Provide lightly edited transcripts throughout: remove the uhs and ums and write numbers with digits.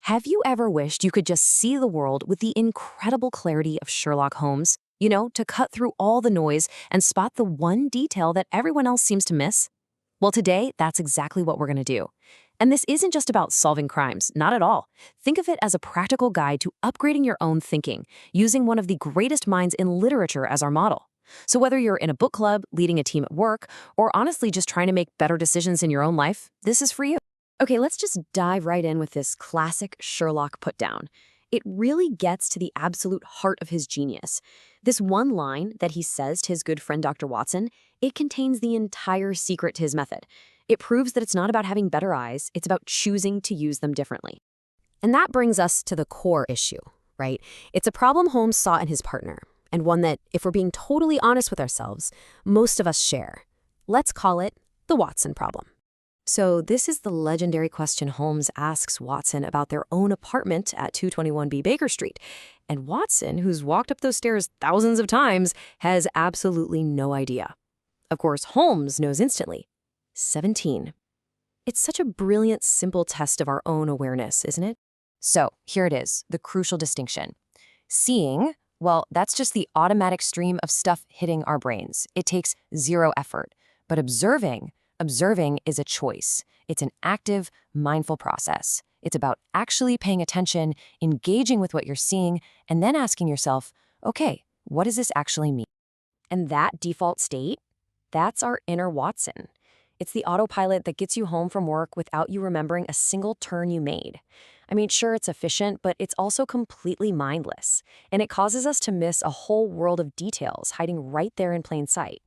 Have you ever wished you could just see the world with the incredible clarity of Sherlock Holmes? To cut through all the noise and spot the one detail that everyone else seems to miss? Well, today, that's exactly what we're going to do. And this isn't just about solving crimes, not at all. Think of it as a practical guide to upgrading your own thinking, using one of the greatest minds in literature as our model. So whether you're in a book club, leading a team at work, or honestly just trying to make better decisions in your own life, this is for you. Okay, let's just dive right in with this classic Sherlock putdown. It really gets to the absolute heart of his genius. This one line that he says to his good friend Dr. Watson, it contains the entire secret to his method. It proves that it's not about having better eyes, it's about choosing to use them differently. And that brings us to the core issue, right? It's a problem Holmes saw in his partner, and one that, if we're being totally honest with ourselves, most of us share. Let's call it the Watson problem. So this is the legendary question Holmes asks Watson about their own apartment at 221B Baker Street. And Watson, who's walked up those stairs thousands of times, has absolutely no idea. Of course, Holmes knows instantly. 17. It's such a brilliant, simple test of our own awareness, isn't it? So here it is, the crucial distinction. Seeing, well, that's just the automatic stream of stuff hitting our brains. It takes zero effort. But observing is a choice. It's an active, mindful process. It's about actually paying attention, engaging with what you're seeing, and then asking yourself, okay, what does this actually mean? And that default state, that's our inner Watson. It's the autopilot that gets you home from work without you remembering a single turn you made. I mean, sure, it's efficient, but it's also completely mindless. And it causes us to miss a whole world of details hiding right there in plain sight.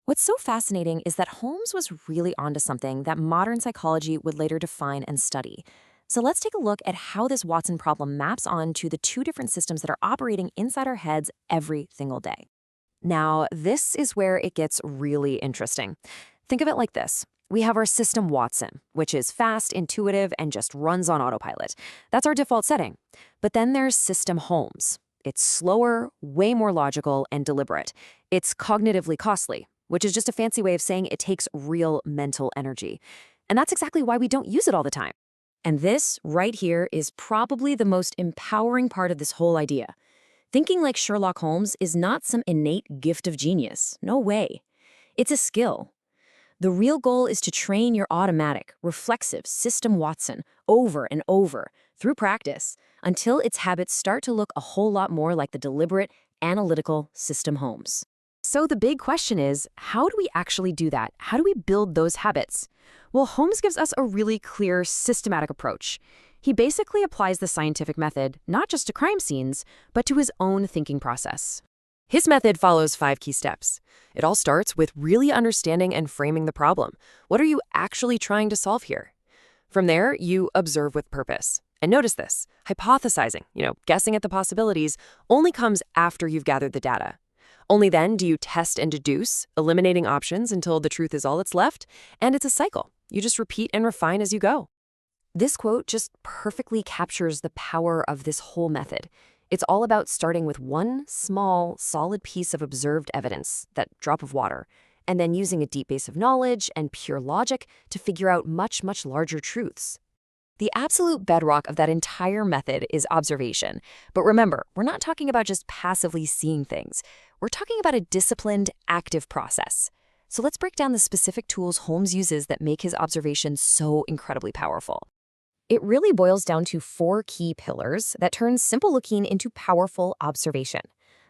What's so fascinating is that Holmes was really onto something that modern psychology would later define and study. So let's take a look at how this Watson problem maps onto the two different systems that are operating inside our heads every single day. Now, this is where it gets really interesting. Think of it like this. We have our system Watson, which is fast, intuitive, and just runs on autopilot. That's our default setting. But then there's system Holmes. It's slower, way more logical, and deliberate. It's cognitively costly, which is just a fancy way of saying it takes real mental energy. And that's exactly why we don't use it all the time. And this, right here, is probably the most empowering part of this whole idea. Thinking like Sherlock Holmes is not some innate gift of genius. No way. It's a skill. The real goal is to train your automatic, reflexive system Watson over and over through practice until its habits start to look a whole lot more like the deliberate, analytical system Holmes. So the big question is, how do we actually do that? How do we build those habits? Well, Holmes gives us a really clear, systematic approach. He basically applies the scientific method, not just to crime scenes, but to his own thinking process. His method follows 5 key steps. It all starts with really understanding and framing the problem. What are you actually trying to solve here? From there, you observe with purpose. And notice this, hypothesizing, guessing at the possibilities, only comes after you've gathered the data. Only then do you test and deduce, eliminating options until the truth is all that's left, and it's a cycle. You just repeat and refine as you go. This quote just perfectly captures the power of this whole method. It's all about starting with one small, solid piece of observed evidence, that drop of water, and then using a deep base of knowledge and pure logic to figure out much, much larger truths. The absolute bedrock of that entire method is observation. But remember, we're not talking about just passively seeing things. We're talking about a disciplined, active process. So let's break down the specific tools Holmes uses that make his observation so incredibly powerful. It really boils down to 4 key pillars that turn simple looking into powerful observation.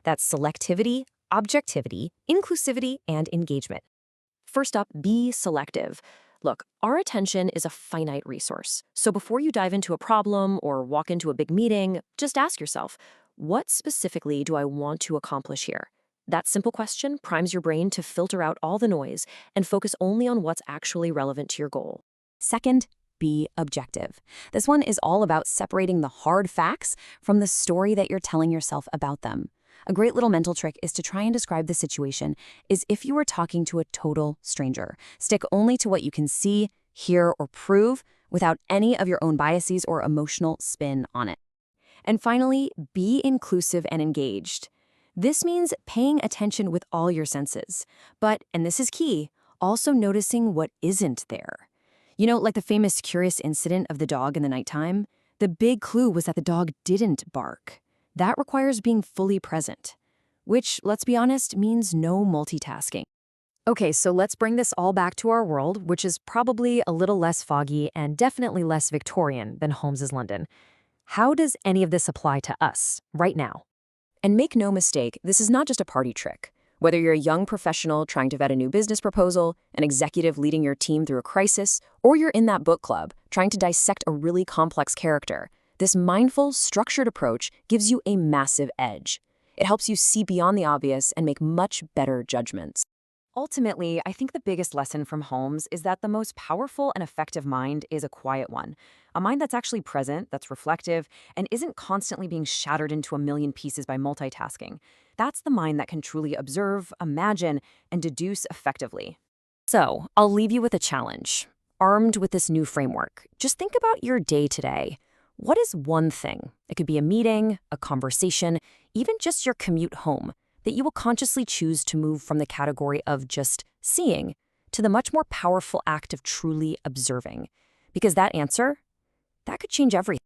That's selectivity, objectivity, inclusivity, and engagement. First up, be selective. Look, our attention is a finite resource. So before you dive into a problem or walk into a big meeting, just ask yourself, what specifically do I want to accomplish here? That simple question primes your brain to filter out all the noise and focus only on what's actually relevant to your goal. Second, be objective. This one is all about separating the hard facts from the story that you're telling yourself about them. A great little mental trick is to try and describe the situation as if you were talking to a total stranger. Stick only to what you can see, hear, or prove without any of your own biases or emotional spin on it. And finally, be inclusive and engaged. This means paying attention with all your senses, but, and this is key, also noticing what isn't there. Like the famous curious incident of the dog in the nighttime? The big clue was that the dog didn't bark. That requires being fully present, which, let's be honest, means no multitasking. Okay, so let's bring this all back to our world, which is probably a little less foggy and definitely less Victorian than Holmes's London. How does any of this apply to us, right now? And make no mistake, this is not just a party trick. Whether you're a young professional trying to vet a new business proposal, an executive leading your team through a crisis, or you're in that book club trying to dissect a really complex character, this mindful, structured approach gives you a massive edge. It helps you see beyond the obvious and make much better judgments. Ultimately, I think the biggest lesson from Holmes is that the most powerful and effective mind is a quiet one. A mind that's actually present, that's reflective, and isn't constantly being shattered into a million pieces by multitasking. That's the mind that can truly observe, imagine, and deduce effectively. So, I'll leave you with a challenge. Armed with this new framework, just think about your day today. What is one thing? It could be a meeting, a conversation, even just your commute home, that you will consciously choose to move from the category of just seeing to the much more powerful act of truly observing. Because that answer, that could change everything.